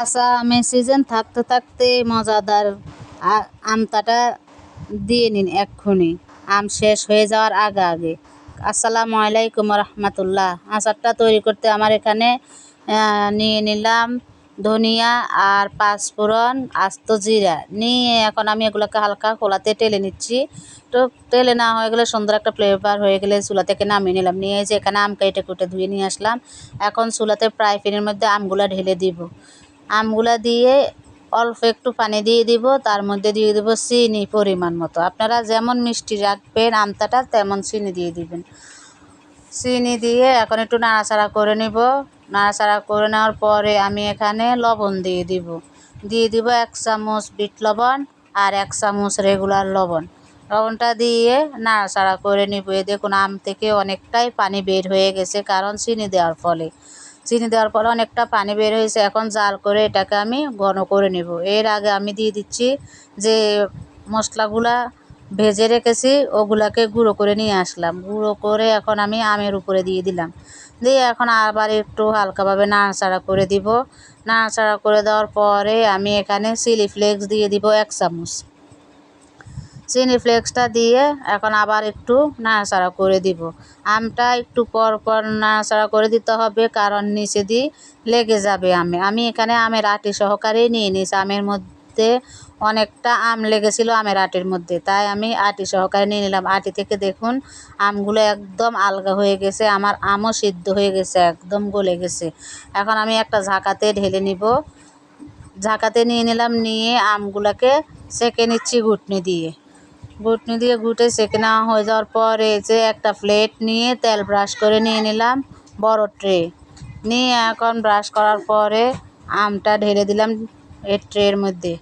কাঁচা আমের সিজন থাকতে থাকতে মজাদার আমটাটা দিয়ে নিন এক্ষুনি, আম শেষ হয়ে যাওয়ার আগে আগে। আসসালামু আলাইকুম রহমতুল্লাহ। আচারটা তৈরি করতে আমার এখানে নিয়ে নিলাম ধনিয়া আর পাঁচফোড়ন, আস্ত জিরা নিয়ে এখন আমি এগুলোকে হালকা খোলাতে টেলে নিচ্ছি। তো টেলে না হয়ে গেলে সুন্দর একটা ফ্লেভার হয়ে গেলে চুলা থেকে নামিয়ে নিলাম। নিয়ে যে এখানে আম কেটে কুটে ধুয়ে নিয়ে আসলাম। এখন চুলাতে ফ্রাই প্যানের মধ্যে আমগুলো ঢেলে দিব। আমগুলা দিয়ে অল্প একটু পানি দিয়ে দিব, তার মধ্যে দিয়ে দেবো চিনি পরিমাণ মতো। আপনারা যেমন মিষ্টি রাখবেন আমটাটা তেমন চিনি দিয়ে দিবেন। চিনি দিয়ে এখন একটু নাড়াচাড়া করে নিব। নাড়াচাড়া করে নেওয়ার পরে আমি এখানে লবণ দিয়ে দিব 1 চামচ বিট লবণ আর 1 চামচ রেগুলার লবণ। লবণটা দিয়ে নাড়াচাড়া করে নিব। দেখুন আম থেকে অনেকটাই পানি বের হয়ে গেছে, কারণ চিনি দেওয়ার ফলে অনেকটা পানি বের হয়েছে। এখন জাল করে এটাকে আমি ঘন করে নেব। এর আগে আমি দিয়ে দিচ্ছি যে মশলাগুলা ভেজে রেখেছি, ওগুলাকে গুঁড়ো করে নিয়ে আসলাম। গুঁড়ো করে এখন আমি আমের উপরে দিয়ে দিলাম। দিয়ে এখন আবার একটু হালকাভাবে নাড়াচাড়া করে দিব। নাড়াচাড়া করে দেওয়ার পরে আমি এখানে চিলি ফ্লেক্স দিয়ে দিব 1 চামচ। চিনি ফ্লেক্সটা দিয়ে এখন আবার একটু নাড়াচাড়া করে দিব। আমটা একটু পর পর নাড়াচাড়া করে দিতে হবে, কারণ নিচে দিয়ে লেগে যাবে আমি এখানে আমের আটি সহকারেই নিয়ে নিয়েছি। আমের মধ্যে অনেকটা আম লেগেছিল আমের আটির মধ্যে, তাই আমি আটি সহকারে নিয়ে নিলাম। আটি থেকে দেখুন আমগুলো একদম আলগা হয়ে গেছে, আমার আমও সিদ্ধ হয়ে গেছে, একদম গলে গেছে। এখন আমি একটা ঝাঁকাতে ঢেলে নিব। ঝাঁকাতে নিয়ে নিলাম, নিয়ে আমগুলোকে সেঁকে নিচ্ছি ঘুটনি দিয়ে ঘুটে সেঁকে নেওয়া হয়ে যাওয়ার পরে যে একটা প্লেট নিয়ে তেল ব্রাশ করে নিয়ে নিলাম, বড় ট্রে নিয়ে এখন ব্রাশ করার পরে আমটা ঢেলে দিলাম এই ট্রের মধ্যে।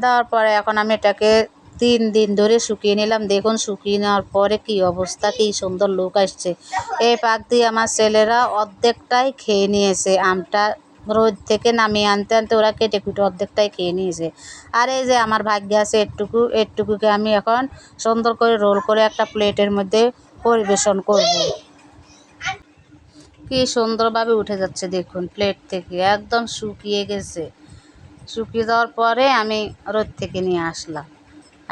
দেওয়ার পরে এখন আমি এটাকে 3 দিন ধরে শুকিয়ে নিলাম। দেখুন শুকিয়ে নেওয়ার পরে কী অবস্থা, কী সুন্দর লুক আসছে। এই পাক দিয়ে আমার ছেলেরা অর্ধেকটাই খেয়ে নিয়েছে। আমটা রোদ থেকে নামিয়ে আনতে আনতে ওরা কেটে কুটে অর্ধেকটাই খেয়ে নিয়েছে। আর এই যে আমার ভাগ্যে আছে এটুকুকে আমি এখন সুন্দর করে রোল করে একটা প্লেটের মধ্যে পরিবেশন করব। কি সুন্দরভাবে উঠে যাচ্ছে দেখুন প্লেট থেকে, একদম শুকিয়ে গেছে। শুকিয়ে যাওয়ার পরে আমি রোদ থেকে নিয়ে আসলাম।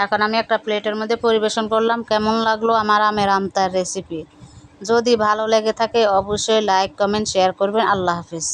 এখন আমি একটা প্লেটের মধ্যে পরিবেশন করলাম। কেমন লাগলো আমার আমের আমটার রেসিপি? যদি ভালো লেগে থাকে অবশ্যই লাইক, কমেন্ট, শেয়ার করবেন। আল্লাহ হাফিজ।